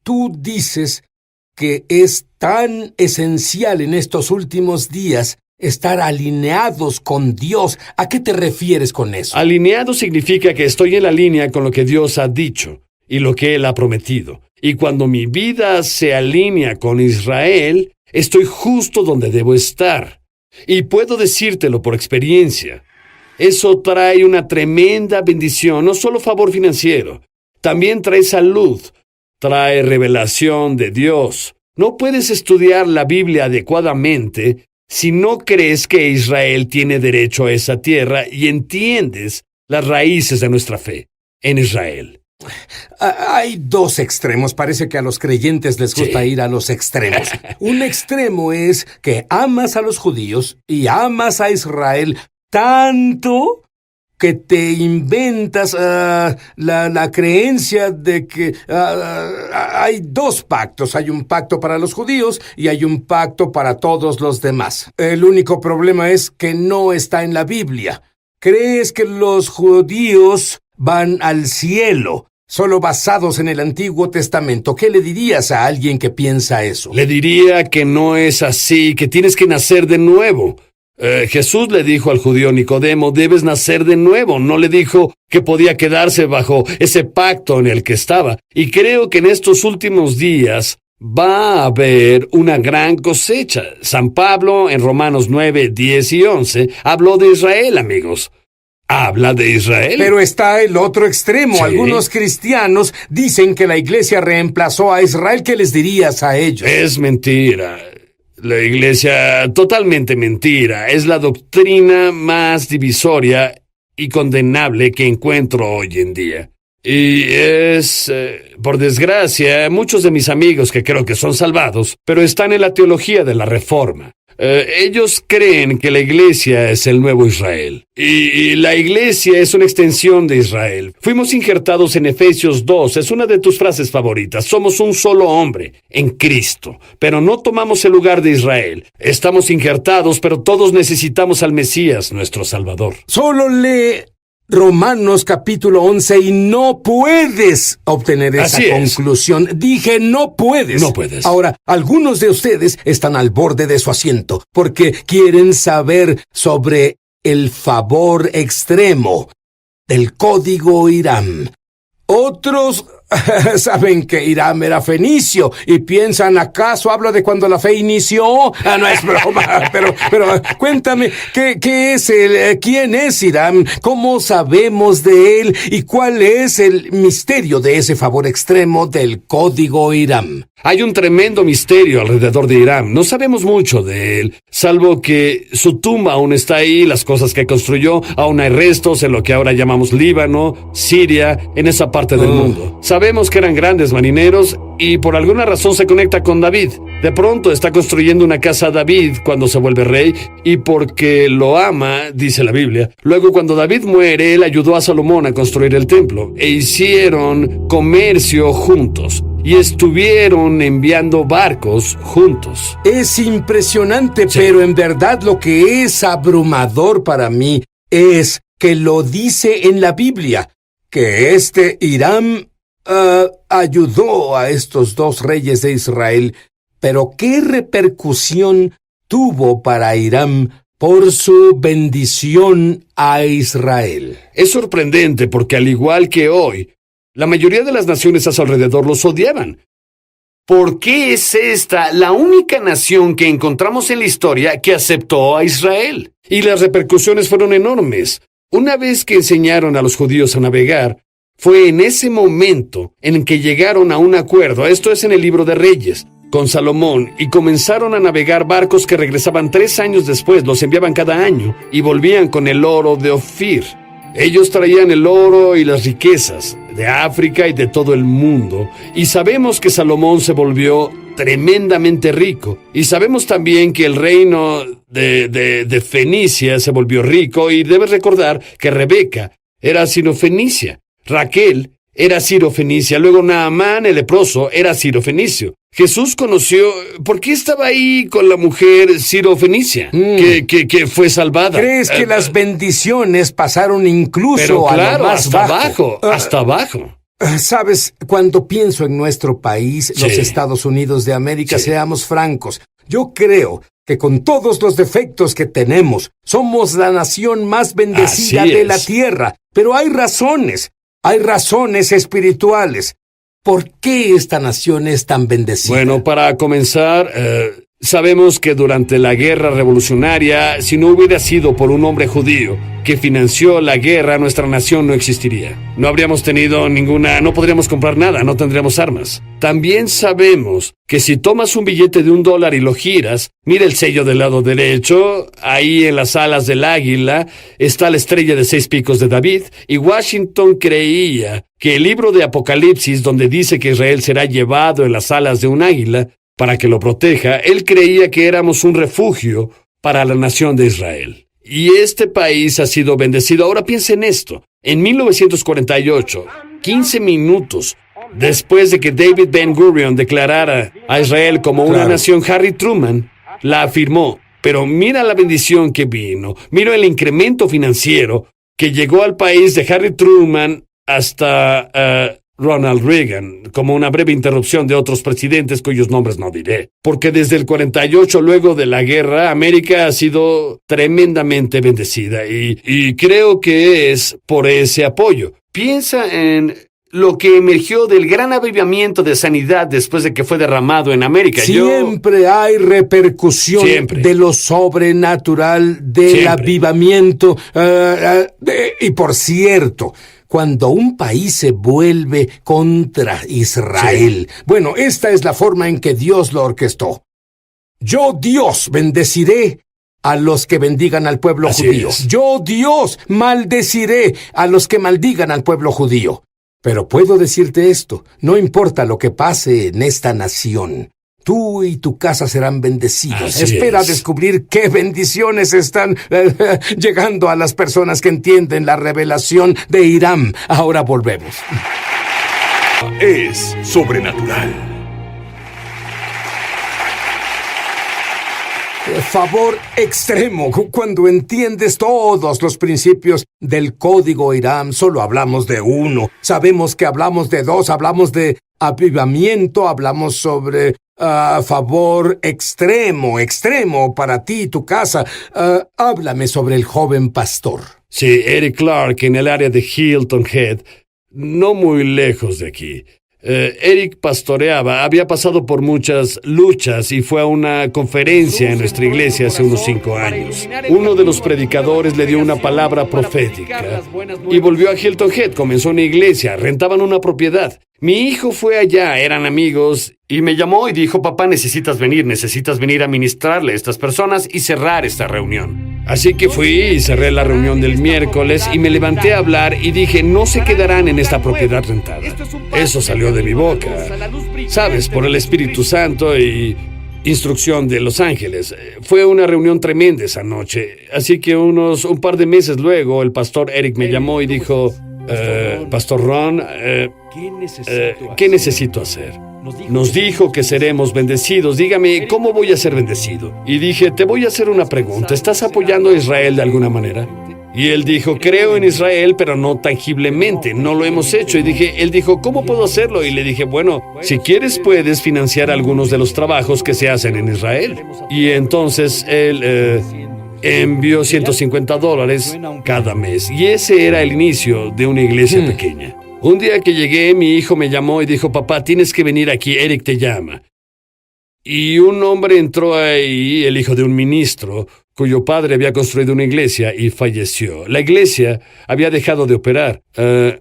Tú dices que es tan esencial en estos últimos días estar alineados con Dios. ¿A qué te refieres con eso? Alineado significa que estoy en la línea con lo que Dios ha dicho y lo que Él ha prometido. Y cuando mi vida se alinea con Israel, estoy justo donde debo estar. Y puedo decírtelo por experiencia. Eso trae una tremenda bendición, no solo favor financiero, también trae salud, trae revelación de Dios. No puedes estudiar la Biblia adecuadamente si no crees que Israel tiene derecho a esa tierra y entiendes las raíces de nuestra fe en Israel. Hay dos extremos. Parece que a los creyentes les gusta ir a los extremos. Un extremo es que amas a los judíos y amas a Israel tanto que te inventas la creencia de que hay dos pactos. Hay un pacto para los judíos y hay un pacto para todos los demás. El único problema es que no está en la Biblia. ¿Crees que los judíos van al cielo solo basados en el Antiguo Testamento? ¿Qué le dirías a alguien que piensa eso? Le diría que no es así, que tienes que nacer de nuevo. Jesús le dijo al judío Nicodemo, debes nacer de nuevo. No le dijo que podía quedarse bajo ese pacto en el que estaba. Y creo que en estos últimos días va a haber una gran cosecha. San Pablo, en Romanos 9, 10 y 11, habló de Israel, amigos. Habla de Israel. Pero está el otro extremo. Sí. Algunos cristianos dicen que la iglesia reemplazó a Israel. ¿Qué les dirías a ellos? Es mentira. La iglesia, totalmente mentira. Es la doctrina más divisoria y condenable que encuentro hoy en día. Y es, por desgracia, muchos de mis amigos que creo que son salvados, pero están en la teología de la Reforma. Ellos creen que la iglesia es el nuevo Israel. Y la iglesia es una extensión de Israel. Fuimos injertados en Efesios 2. Es una de tus frases favoritas. Somos un solo hombre en Cristo. Pero no tomamos el lugar de Israel. Estamos injertados, pero todos necesitamos al Mesías, nuestro Salvador. Solo lee Romanos capítulo 11 y no puedes obtener esa conclusión. Dije, no puedes. No puedes. Ahora, algunos de ustedes están al borde de su asiento porque quieren saber sobre el favor extremo del código Hiram. Otros saben que Hiram era fenicio y piensan, ¿acaso hablo de cuando la fe inició? No es broma, pero cuéntame, ¿qué es él? ¿Quién es Hiram? ¿Cómo sabemos de él? ¿Y cuál es el misterio de ese favor extremo del código Hiram? Hay un tremendo misterio alrededor de Hiram. No sabemos mucho de él, salvo que su tumba aún está ahí, las cosas que construyó, aún hay restos en lo que ahora llamamos Líbano, Siria, en esa parte del mundo. Sabemos que eran grandes marineros y por alguna razón se conecta con David. De pronto está construyendo una casa a David cuando se vuelve rey y porque lo ama, dice la Biblia. Luego cuando David muere, él ayudó a Salomón a construir el templo e hicieron comercio juntos. Y estuvieron enviando barcos juntos. Es impresionante, sí. Pero en verdad lo que es abrumador para mí es que lo dice en la Biblia, que Hiram ayudó a estos dos reyes de Israel. Pero ¿qué repercusión tuvo para Hiram por su bendición a Israel? Es sorprendente porque al igual que hoy, la mayoría de las naciones a su alrededor los odiaban. ¿Por qué es esta la única nación que encontramos en la historia que aceptó a Israel? Y las repercusiones fueron enormes. Una vez que enseñaron a los judíos a navegar, Fue en ese momento en que llegaron a un acuerdo, esto es en el libro de Reyes, con Salomón, y comenzaron a navegar barcos que regresaban 3 años después, los enviaban cada año, y volvían con el oro de Ofir. Ellos traían el oro y las riquezas de África y de todo el mundo, y sabemos que Salomón se volvió tremendamente rico, y sabemos también que el reino de Fenicia se volvió rico, y debes recordar que Rebeca era sirofenicia, Raquel era sirofenicia, luego Naamán el leproso era sirofenicio. Jesús conoció, ¿por qué estaba ahí con la mujer sirofenicia que fue salvada? ¿Crees que las bendiciones pasaron incluso pero claro, a lo más hasta abajo? Hasta abajo. Sabes, cuando pienso en nuestro país, los Sí. Estados Unidos de América, Sí. seamos francos, yo creo que con todos los defectos que tenemos, somos la nación más bendecida Así de es. la tierra. Pero hay razones espirituales. ¿Por qué esta nación es tan bendecida? Bueno, para comenzar, sabemos que durante la guerra revolucionaria, si no hubiera sido por un hombre judío que financió la guerra, nuestra nación no existiría. No habríamos tenido no podríamos comprar nada, no tendríamos armas. También sabemos que si tomas un billete de $1 y lo giras, mira el sello del lado derecho, ahí en las alas del águila está la estrella de 6 picos de David, y Washington creía que el libro de Apocalipsis, donde dice que Israel será llevado en las alas de un águila, para que lo proteja, él creía que éramos un refugio para la nación de Israel. Y este país ha sido bendecido. Ahora piensa en esto. En 1948, 15 minutos después de que David Ben-Gurion declarara a Israel como una nación, Harry Truman la afirmó. Pero mira la bendición que vino. Mira el incremento financiero que llegó al país de Harry Truman hasta Ronald Reagan, como una breve interrupción de otros presidentes cuyos nombres no diré. Porque desde el 48, luego de la guerra, América ha sido tremendamente bendecida y creo que es por ese apoyo. Piensa en lo que emergió del gran avivamiento de sanidad después de que fue derramado en América. Siempre hay repercusión Siempre. de lo sobrenatural, del Siempre. avivamiento. Y por cierto, cuando un país se vuelve contra Israel, bueno, esta es la forma en que Dios lo orquestó. Yo, Dios, bendeciré a los que bendigan al pueblo Así judío. es. Yo, Dios, maldeciré a los que maldigan al pueblo judío. Pero puedo decirte esto, no importa lo que pase en esta nación, tú y tu casa serán bendecidos. Así Espera es. descubrir qué bendiciones están llegando a las personas que entienden la revelación de Hiram. Ahora volvemos. Es sobrenatural. Favor extremo. Cuando entiendes todos los principios del código Hiram, solo hablamos de uno. Sabemos que hablamos de dos, hablamos de avivamiento, hablamos sobre favor extremo para ti y tu casa. Háblame sobre el joven pastor. Sí, Eric Clark en el área de Hilton Head, no muy lejos de aquí. Eric pastoreaba, había pasado por muchas luchas y fue a una conferencia en nuestra iglesia hace unos 5 años. Uno de los predicadores le dio una palabra profética y volvió a Hilton Head, comenzó una iglesia, rentaban una propiedad. Mi hijo fue allá, eran amigos, y me llamó y dijo, papá, necesitas venir a ministrarle a estas personas y cerrar esta reunión. Así que fui y cerré la reunión del miércoles y me levanté a hablar y dije, no se quedarán en esta propiedad rentada. Eso salió de mi boca, sabes, por el Espíritu Santo y instrucción de Los Ángeles. Fue una reunión tremenda esa noche, así que un par de meses luego el pastor Eric me llamó y dijo, Pastor Ron, ¿qué necesito hacer? Nos dijo que seremos bendecidos. Dígame, ¿cómo voy a ser bendecido? Y dije, te voy a hacer una pregunta. ¿Estás apoyando a Israel de alguna manera? Y él dijo, creo en Israel, pero no tangiblemente. No lo hemos hecho. Y él dijo, ¿cómo puedo hacerlo? Y le dije, bueno, si quieres puedes financiar algunos de los trabajos que se hacen en Israel. Y entonces él envió $150 cada mes. Y ese era el inicio de una iglesia pequeña. Un día que llegué, mi hijo me llamó y dijo, papá, tienes que venir aquí, Eric te llama. Y un hombre entró ahí, el hijo de un ministro, cuyo padre había construido una iglesia y falleció. La iglesia había dejado de operar.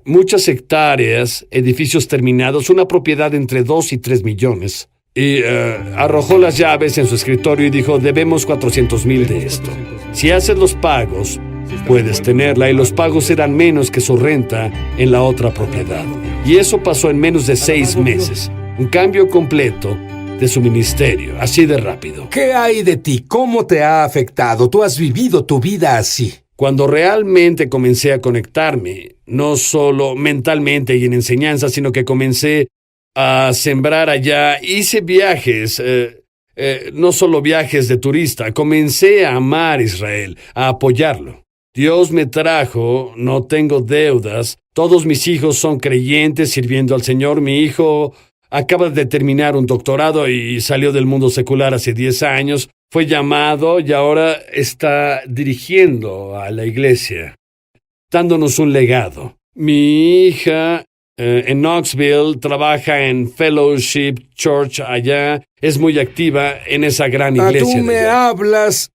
Muchas hectáreas, edificios terminados, una propiedad entre 2 y 3 millones. Y arrojó las llaves en su escritorio y dijo, debemos 400,000 de esto. Si haces los pagos, puedes tenerla, y los pagos eran menos que su renta en la otra propiedad. Y eso pasó en menos de 6 meses. Un cambio completo de su ministerio, así de rápido. ¿Qué hay de ti? ¿Cómo te ha afectado? Tú has vivido tu vida así. Cuando realmente comencé a conectarme, no solo mentalmente y en enseñanza, sino que comencé a sembrar allá, hice viajes, no solo viajes de turista, comencé a amar Israel, a apoyarlo. Dios me trajo, no tengo deudas, todos mis hijos son creyentes sirviendo al Señor. Mi hijo acaba de terminar un doctorado y salió del mundo secular hace 10 años. Fue llamado y ahora está dirigiendo a la iglesia, dándonos un legado. Mi hija en Knoxville trabaja en Fellowship Church allá. Es muy activa en esa gran iglesia. Tú me hablas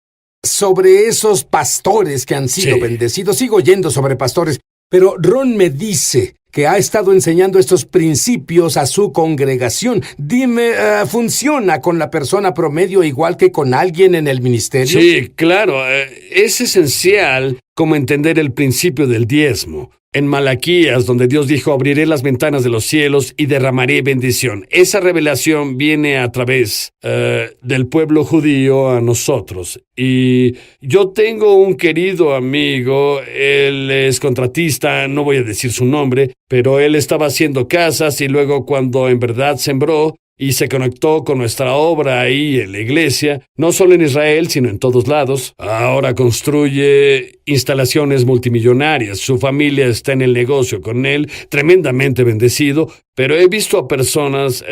sobre esos pastores que han sido bendecidos. Sigo oyendo sobre pastores, pero Ron me dice que ha estado enseñando estos principios a su congregación. Dime, ¿funciona con la persona promedio igual que con alguien en el ministerio? Sí, claro. Es esencial como entender el principio del diezmo. En Malaquías, donde Dios dijo, abriré las ventanas de los cielos y derramaré bendición. Esa revelación viene a través del pueblo judío a nosotros. Y yo tengo un querido amigo, él es contratista, no voy a decir su nombre, pero él estaba haciendo casas y luego cuando en verdad sembró y se conectó con nuestra obra ahí en la iglesia, no solo en Israel, sino en todos lados. Ahora construye instalaciones multimillonarias. Su familia está en el negocio con él, tremendamente bendecido. Pero he visto a personas,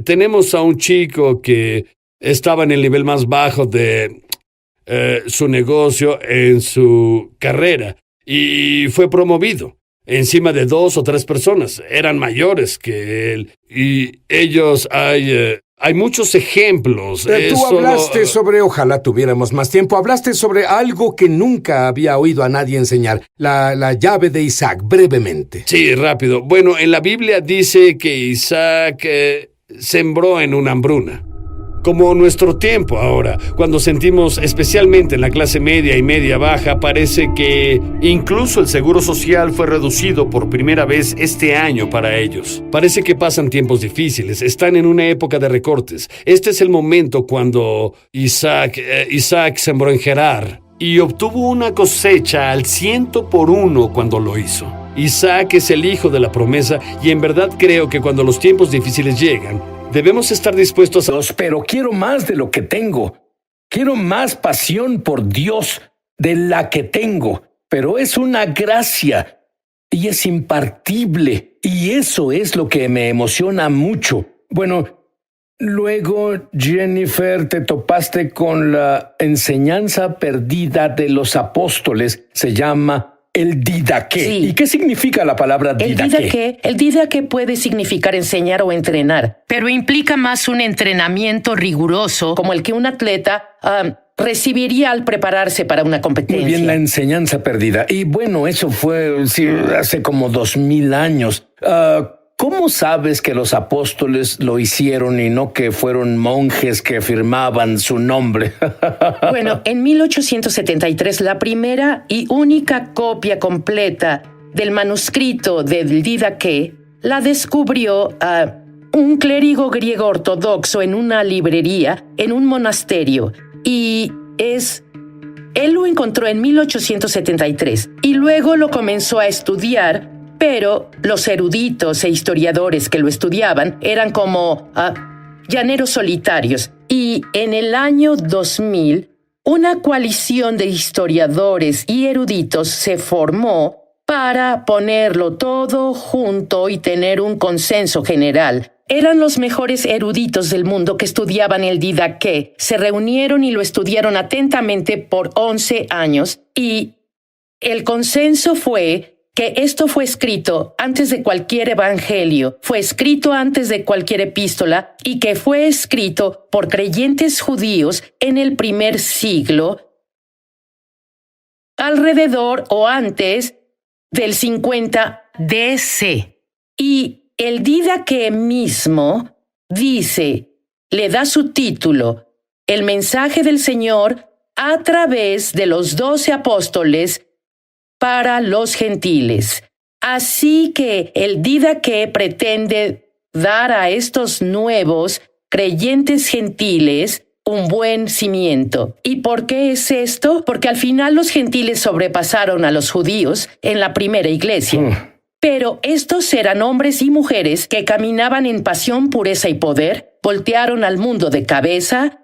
tenemos a un chico que estaba en el nivel más bajo de su negocio en su carrera y fue promovido. Encima de 2 o 3 personas, eran mayores que él, y ellos hay muchos ejemplos. Tú hablaste sobre, ojalá tuviéramos más tiempo, hablaste sobre algo que nunca había oído a nadie enseñar, la llave de Isaac, brevemente. Sí, rápido. Bueno, en la Biblia dice que Isaac sembró en una hambruna. Como nuestro tiempo ahora, cuando sentimos, especialmente en la clase media y media baja, parece que incluso el seguro social fue reducido por primera vez este año para ellos. Parece que pasan tiempos difíciles, están en una época de recortes. Este es el momento cuando Isaac sembró en Gerar y obtuvo una cosecha al 100 por 1 cuando lo hizo. Isaac es el hijo de la promesa y en verdad creo que cuando los tiempos difíciles llegan, debemos estar dispuestos a... Pero quiero más de lo que tengo. Quiero más pasión por Dios de la que tengo. Pero es una gracia y es impartible. Y eso es lo que me emociona mucho. Bueno, luego, Jennifer, te topaste con la enseñanza perdida de los apóstoles. Se llama el didaqué. Sí. ¿Y qué significa la palabra didaqué? El didaqué puede significar enseñar o entrenar, pero implica más un entrenamiento riguroso como el que un atleta recibiría al prepararse para una competencia. Muy bien, la enseñanza perdida. Y bueno, eso fue hace como 2000 años. ¿Cómo sabes que los apóstoles lo hicieron y no que fueron monjes que firmaban su nombre? Bueno, en 1873, la primera y única copia completa del manuscrito del didaqué la descubrió un clérigo griego ortodoxo en una librería en un monasterio. Y él lo encontró en 1873 y luego lo comenzó a estudiar. Pero los eruditos e historiadores que lo estudiaban eran como llaneros solitarios. Y en el año 2000, una coalición de historiadores y eruditos se formó para ponerlo todo junto y tener un consenso general. Eran los mejores eruditos del mundo que estudiaban el didaqué. Se reunieron y lo estudiaron atentamente por 11 años. Y el consenso fue que esto fue escrito antes de cualquier evangelio, fue escrito antes de cualquier epístola y que fue escrito por creyentes judíos en el primer siglo alrededor o antes del 50 DC. Y el Didaqué mismo le da su título, El mensaje del Señor a través de los 12 apóstoles para los gentiles. Así que el Didaqué pretende dar a estos nuevos creyentes gentiles un buen cimiento. ¿Y por qué es esto? Porque al final los gentiles sobrepasaron a los judíos en la primera iglesia. Pero estos eran hombres y mujeres que caminaban en pasión, pureza y poder, voltearon al mundo de cabeza,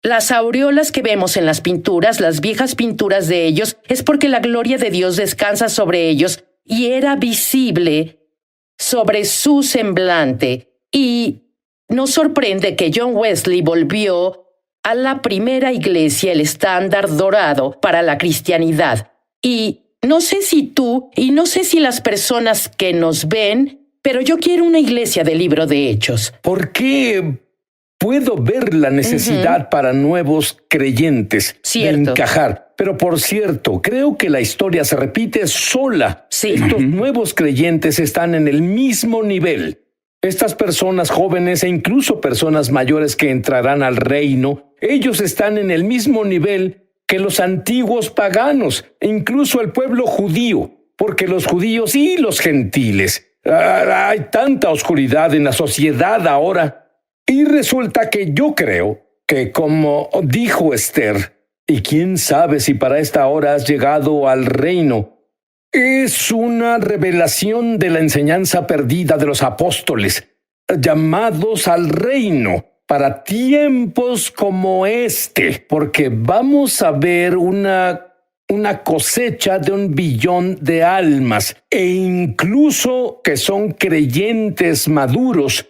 las aureolas que vemos en las pinturas, las viejas pinturas de ellos, es porque la gloria de Dios descansa sobre ellos y era visible sobre su semblante. Y nos sorprende que John Wesley volvió a la primera iglesia, el estándar dorado para la cristianidad. Y no sé si tú y no sé si las personas que nos ven, pero yo quiero una iglesia del Libro de Hechos. ¿Por qué puedo ver la necesidad para nuevos creyentes de encajar? Pero por cierto, creo que la historia se repite sola. Sí. Estos nuevos creyentes están en el mismo nivel. Estas personas jóvenes e incluso personas mayores que entrarán al reino, ellos están en el mismo nivel que los antiguos paganos, e incluso el pueblo judío, porque los judíos y los gentiles. Hay tanta oscuridad en la sociedad ahora. Y resulta que yo creo que, como dijo Esther, y quién sabe si para esta hora has llegado al reino, es una revelación de la enseñanza perdida de los apóstoles, llamados al reino para tiempos como este, porque vamos a ver una cosecha de 1 billón de almas, e incluso que son creyentes maduros.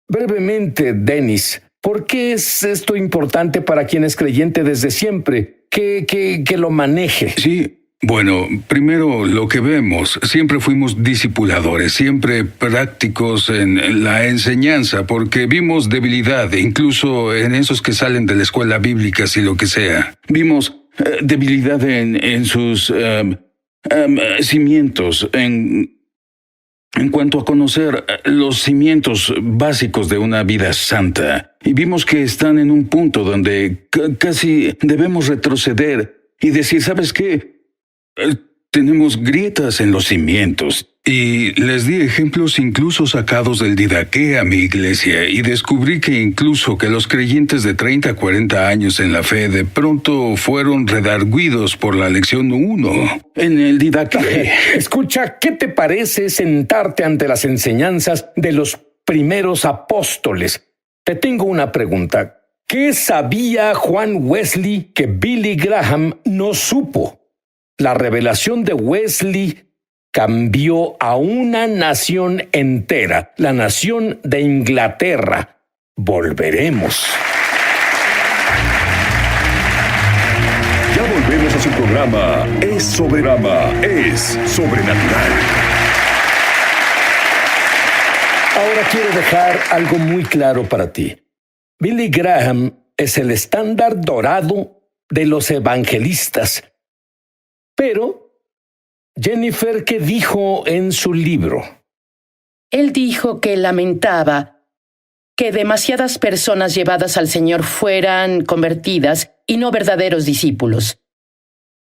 Brevemente, Dennis, ¿por qué es esto importante para quien es creyente desde siempre? Que lo maneje. Sí. Bueno, primero lo que vemos, siempre fuimos discipuladores, siempre prácticos en la enseñanza, porque vimos debilidad, incluso en esos que salen de la escuela bíblica, y lo que sea. Vimos debilidad en sus cimientos, en cuanto a conocer los cimientos básicos de una vida santa. Y vimos que están en un punto donde casi debemos retroceder y decir, ¿sabes qué? Tenemos grietas en los cimientos. Y les di ejemplos incluso sacados del Didaqué a mi iglesia, y descubrí que incluso que los creyentes de 30 a 40 años en la fe de pronto fueron redarguidos por la lección 1 en el Didaqué. Escucha, ¿qué te parece sentarte ante las enseñanzas de los primeros apóstoles? Te tengo una pregunta. ¿Qué sabía Juan Wesley que Billy Graham no supo? La revelación de Wesley cambió a una nación entera, la nación de Inglaterra. Volveremos. Ya volvemos a su programa Es Sobrenatural. Ahora quiero dejar algo muy claro para ti. Billy Graham es el estándar dorado de los evangelistas. Pero, Jennifer, ¿qué dijo en su libro? Él dijo que lamentaba que demasiadas personas llevadas al Señor fueran convertidas y no verdaderos discípulos.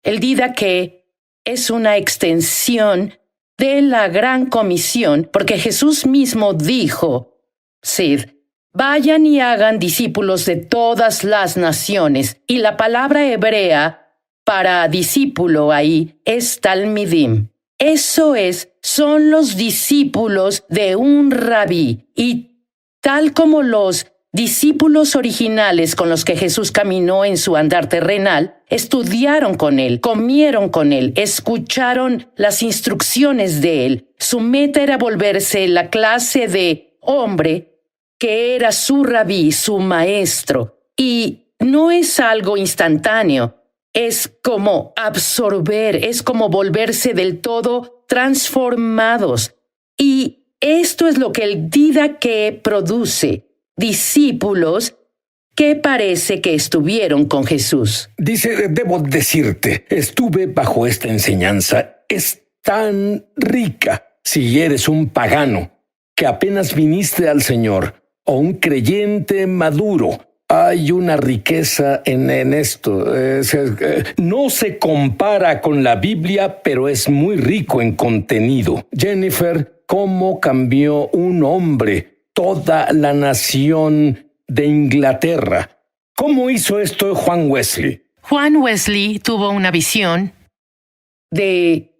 El Didaqué es una extensión de la Gran Comisión, porque Jesús mismo dijo, Sid, vayan y hagan discípulos de todas las naciones, y la palabra hebrea para discípulo ahí es talmidim. Eso son los discípulos de un rabí, y tal como los discípulos originales con los que Jesús caminó en su andar terrenal, estudiaron con él, comieron con él, escucharon las instrucciones de él. Su meta era volverse la clase de hombre que era su rabí, su maestro. Y no es algo instantáneo. Es como absorber, es como volverse del todo transformados. Y esto es lo que el Didaqué produce. Discípulos que parece que estuvieron con Jesús. Dice, debo decirte, estuve bajo esta enseñanza. Es tan rica si eres un pagano que apenas viniste al Señor o un creyente maduro. Hay una riqueza en esto. No se compara con la Biblia, pero es muy rico en contenido. Jennifer, ¿cómo cambió un hombre toda la nación de Inglaterra? ¿Cómo hizo esto Juan Wesley? Juan Wesley tuvo una visión de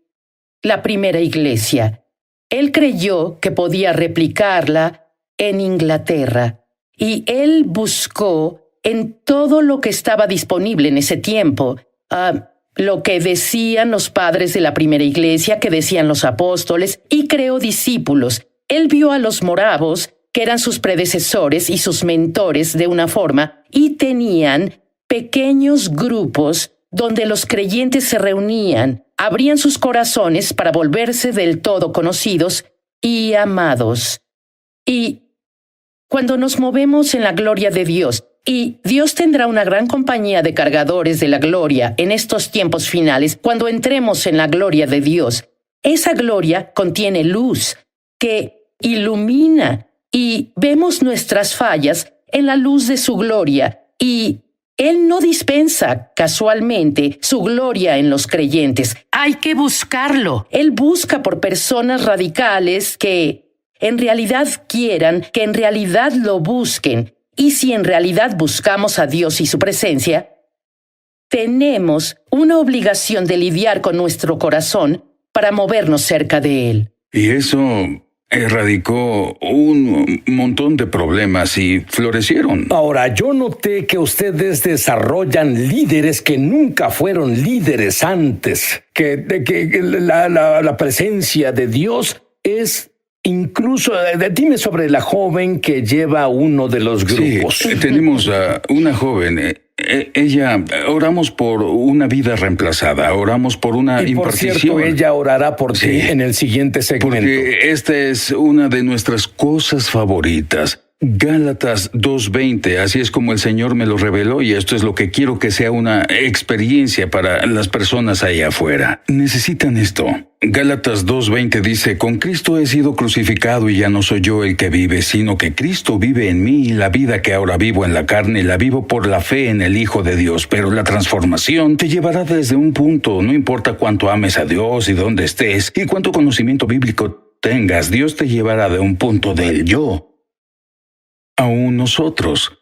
la primera iglesia. Él creyó que podía replicarla en Inglaterra. Y él buscó en todo lo que estaba disponible en ese tiempo, lo que decían los padres de la primera iglesia, que decían los apóstoles, y creó discípulos. Él vio a los moravos, que eran sus predecesores y sus mentores de una forma, y tenían pequeños grupos donde los creyentes se reunían, abrían sus corazones para volverse del todo conocidos y amados. Y cuando nos movemos en la gloria de Dios, y Dios tendrá una gran compañía de cargadores de la gloria en estos tiempos finales, cuando entremos en la gloria de Dios, esa gloria contiene luz que ilumina y vemos nuestras fallas en la luz de su gloria, y Él no dispensa casualmente su gloria en los creyentes. Hay que buscarlo. Él busca por personas radicales que en realidad quieran, que en realidad lo busquen. Y si en realidad buscamos a Dios y su presencia, tenemos una obligación de lidiar con nuestro corazón para movernos cerca de Él. Y eso erradicó un montón de problemas y florecieron. Ahora, yo noté que ustedes desarrollan líderes que nunca fueron líderes antes, que la presencia de Dios es... Incluso, dime sobre la joven que lleva uno de los grupos. Sí, tenemos a una joven. Ella, oramos por una vida reemplazada, oramos por una y por impartición. cierto, ella orará por ti en el siguiente segmento. Porque esta es una de nuestras cosas favoritas. Gálatas 2:20, así es como el Señor me lo reveló, y esto es lo que quiero que sea una experiencia para las personas allá afuera. Necesitan esto. Gálatas 2:20 dice, con Cristo he sido crucificado y ya no soy yo el que vive, sino que Cristo vive en mí, y la vida que ahora vivo en la carne la vivo por la fe en el Hijo de Dios. Pero la transformación te llevará desde un punto, no importa cuánto ames a Dios y dónde estés y cuánto conocimiento bíblico tengas, Dios te llevará de un punto del yo a un nosotros,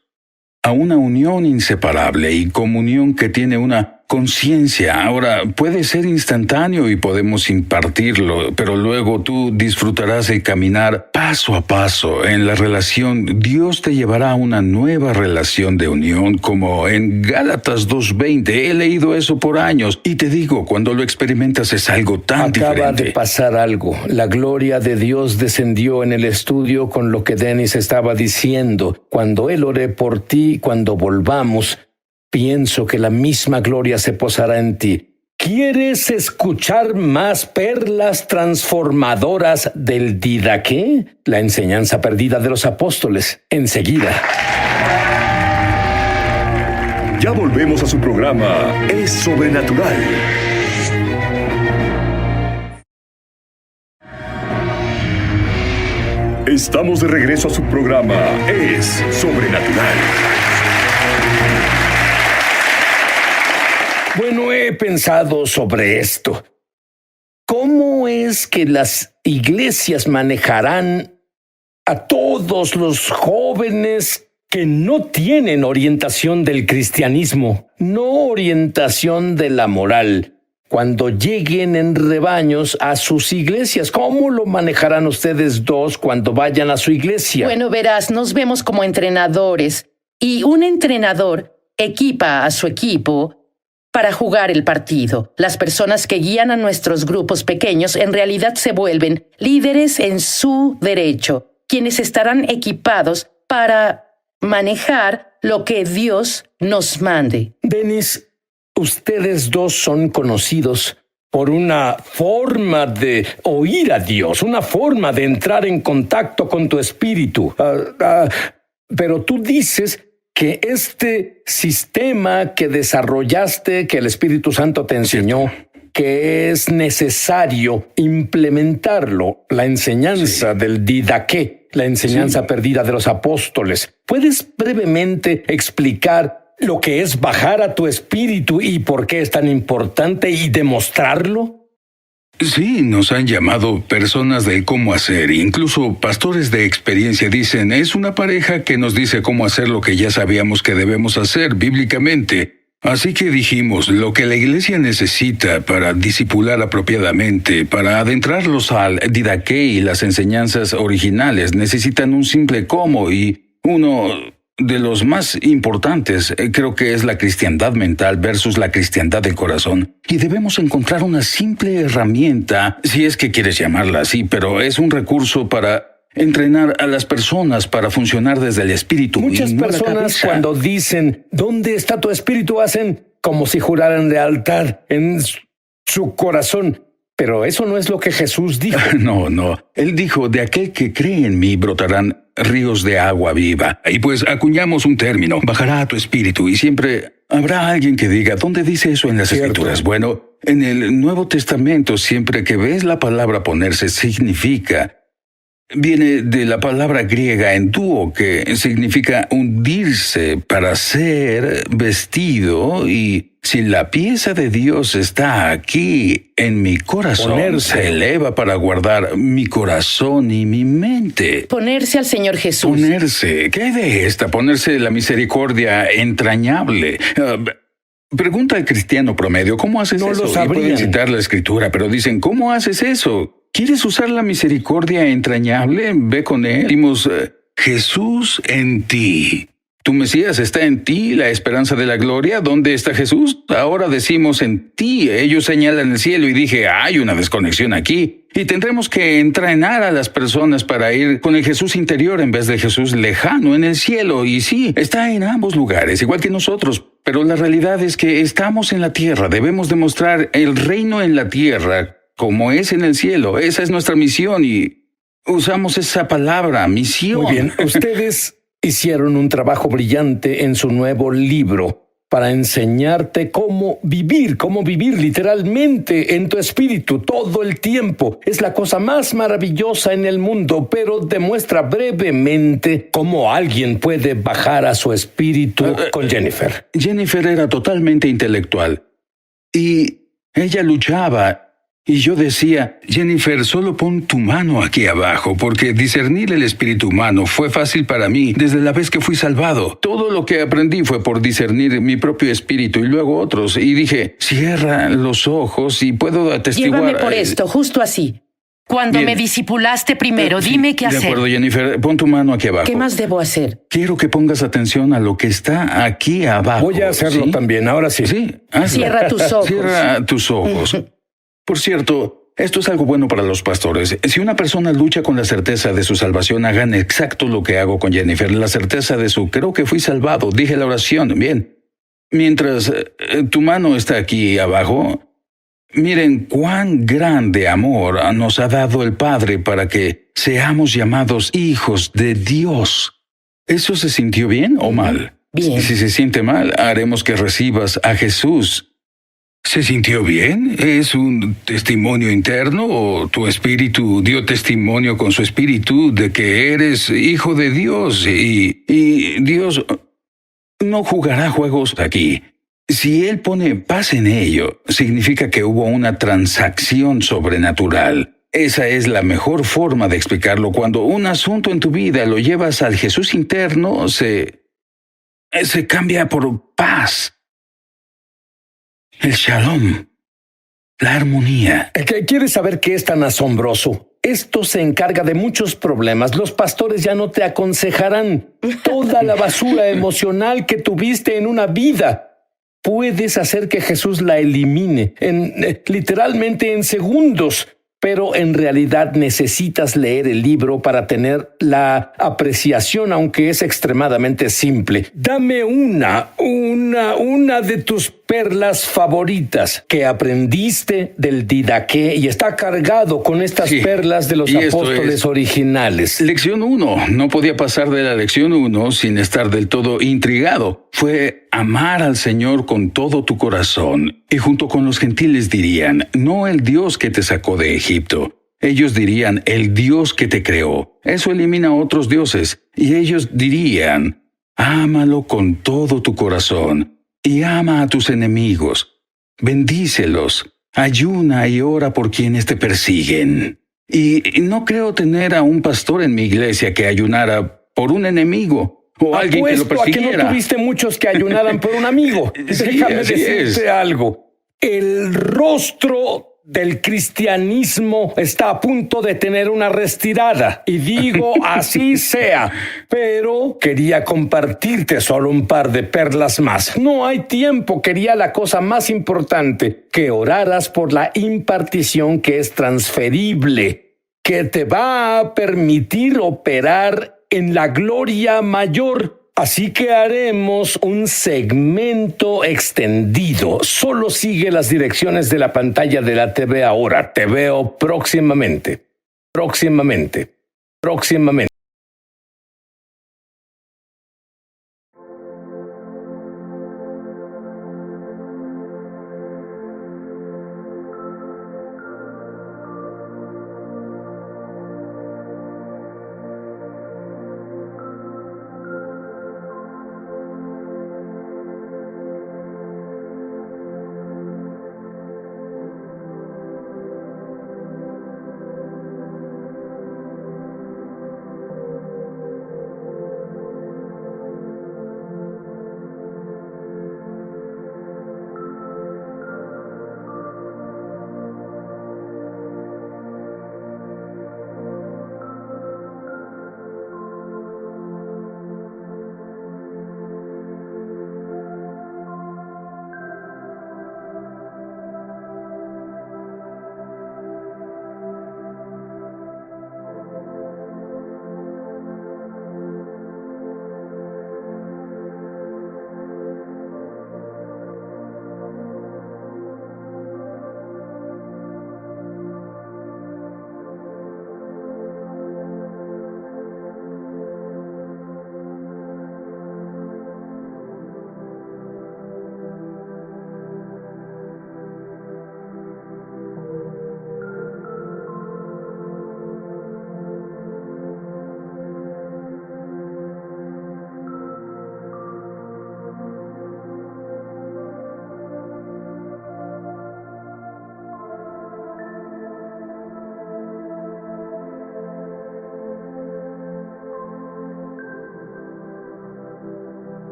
a una unión inseparable y comunión que tiene una conciencia. Ahora, puede ser instantáneo y podemos impartirlo, pero luego tú disfrutarás el caminar paso a paso en la relación. Dios te llevará a una nueva relación de unión, como en Gálatas 2:20. He leído eso por años y te digo, cuando lo experimentas es algo tan diferente. Acaba de pasar algo. La gloria de Dios descendió en el estudio con lo que Dennis estaba diciendo. Cuando Él oré por ti, cuando volvamos, pienso que la misma gloria se posará en ti. ¿Quieres escuchar más perlas transformadoras del Didaqué? La enseñanza perdida de los apóstoles. Enseguida. Ya volvemos a su programa Es Sobrenatural. Estamos de regreso a su programa Es Sobrenatural. Bueno, he pensado sobre esto. ¿Cómo es que las iglesias manejarán a todos los jóvenes que no tienen orientación del cristianismo, no orientación de la moral, cuando lleguen en rebaños a sus iglesias? ¿Cómo lo manejarán ustedes dos cuando vayan a su iglesia? Bueno, verás, nos vemos como entrenadores, y un entrenador equipa a su equipo para jugar el partido. Las personas que guían a nuestros grupos pequeños en realidad se vuelven líderes en su derecho, quienes estarán equipados para manejar lo que Dios nos mande. Dennis, ustedes dos son conocidos por una forma de oír a Dios, una forma de entrar en contacto con tu espíritu. Pero tú dices que este sistema que desarrollaste, que el Espíritu Santo te enseñó, que es necesario implementarlo, la enseñanza del didaqué, la enseñanza perdida de los apóstoles. ¿Puedes brevemente explicar lo que es bajar a tu espíritu y por qué es tan importante y demostrarlo? Sí, nos han llamado personas de cómo hacer. Incluso pastores de experiencia dicen, es una pareja que nos dice cómo hacer lo que ya sabíamos que debemos hacer bíblicamente. Así que dijimos, lo que la iglesia necesita para discipular apropiadamente, para adentrarlos al didaqué y las enseñanzas originales, necesitan un simple cómo, y uno de los más importantes creo que es la cristiandad mental versus la cristiandad del corazón. Y debemos encontrar una simple herramienta, si es que quieres llamarla así, pero es un recurso para entrenar a las personas para funcionar desde el espíritu. Muchas personas cuando dicen, ¿dónde está tu espíritu?, hacen como si juraran lealtad en su corazón. Pero eso no es lo que Jesús dijo. No. Él dijo, de aquel que cree en mí brotarán ríos de agua viva. Y pues acuñamos un término, bajará a tu espíritu, y siempre habrá alguien que diga, ¿dónde dice eso en las Escrituras? Bueno, en el Nuevo Testamento, siempre que ves la palabra ponerse, viene de la palabra griega enduo, que significa hundirse para ser vestido, y si la pieza de Dios está aquí en mi corazón, se eleva para guardar mi corazón y mi mente. Ponerse al Señor Jesús. Ponerse, ¿qué de esta? Ponerse la misericordia entrañable. Pregunta al cristiano promedio, ¿cómo haces eso? No lo sabrían. Y pueden citar la Escritura, pero dicen, ¿cómo haces eso? ¿Quieres usar la misericordia entrañable? Ve con él. Decimos, Jesús en ti. Tu Mesías está en ti, la esperanza de la gloria. ¿Dónde está Jesús? Ahora decimos en ti. Ellos señalan el cielo y dije, hay una desconexión aquí. Y tendremos que entrenar a las personas para ir con el Jesús interior en vez de Jesús lejano en el cielo. Y sí, está en ambos lugares, igual que nosotros. Pero la realidad es que estamos en la tierra. Debemos demostrar el reino en la tierra como es en el cielo. Esa es nuestra misión y usamos esa palabra, misión. Muy bien, ustedes hicieron un trabajo brillante en su nuevo libro para enseñarte cómo vivir literalmente en tu espíritu todo el tiempo. Es la cosa más maravillosa en el mundo, pero demuestra brevemente cómo alguien puede bajar a su espíritu con Jennifer. Jennifer era totalmente intelectual y ella luchaba. Y yo decía, Jennifer, solo pon tu mano aquí abajo, porque discernir el espíritu humano fue fácil para mí desde la vez que fui salvado. Todo lo que aprendí fue por discernir mi propio espíritu y luego otros. Y dije, cierra los ojos y puedo atestiguar. Llévame por esto, justo así. Cuando me discipulaste primero, dime qué hacer. De acuerdo, Jennifer, pon tu mano aquí abajo. ¿Qué más debo hacer? Quiero que pongas atención a lo que está aquí abajo. Voy a hacerlo también, ahora sí. Sí, hazlo. Cierra tus ojos. Cierra tus ojos. Por cierto, esto es algo bueno para los pastores. Si una persona lucha con la certeza de su salvación, hagan exacto lo que hago con Jennifer. La certeza de creo que fui salvado. Dije la oración. Bien. Mientras tu mano está aquí abajo, miren cuán grande amor nos ha dado el Padre para que seamos llamados hijos de Dios. ¿Eso se sintió bien o mal? Bien. Si se siente mal, haremos que recibas a Jesús. ¿Se sintió bien? ¿Es un testimonio interno o tu espíritu dio testimonio con su espíritu de que eres hijo de Dios y Dios no jugará juegos aquí? Si Él pone paz en ello, significa que hubo una transacción sobrenatural. Esa es la mejor forma de explicarlo. Cuando un asunto en tu vida lo llevas al Jesús interno, se cambia por paz. El shalom, la armonía. ¿Quieres saber qué es tan asombroso? Esto se encarga de muchos problemas. Los pastores ya no te aconsejarán. Toda la basura emocional que tuviste en una vida, puedes hacer que Jesús la elimine, literalmente en segundos. Pero en realidad necesitas leer el libro para tener la apreciación, aunque es extremadamente simple. Dame una de tus perlas favoritas que aprendiste del Didaqué y está cargado con estas Sí, perlas de los y esto apóstoles es originales. Lección 1. No podía pasar de la lección 1 sin estar del todo intrigado. Fue amar al Señor con todo tu corazón. Y junto con los gentiles dirían, no el Dios que te sacó de Egipto. Ellos dirían, el Dios que te creó. Eso elimina a otros dioses. Y ellos dirían, ámalo con todo tu corazón. Y ama a tus enemigos. Bendícelos. Ayuna y ora por quienes te persiguen. Y no creo tener a un pastor en mi iglesia que ayunara por un enemigo o alguien que lo Apuesto a que persiguiera. no tuviste muchos que ayunaran por un amigo. Sí, Déjame así decirte es. algo. El rostro del cristianismo está a punto de tener una retirada. Y digo, así sea. Pero quería compartirte solo un par de perlas más. No hay tiempo. Quería la cosa más importante, que oraras por la impartición que es transferible, que te va a permitir operar en la gloria mayor. Así que haremos un segmento extendido. Solo sigue las direcciones de la pantalla de la TV ahora. Te veo próximamente. Próximamente.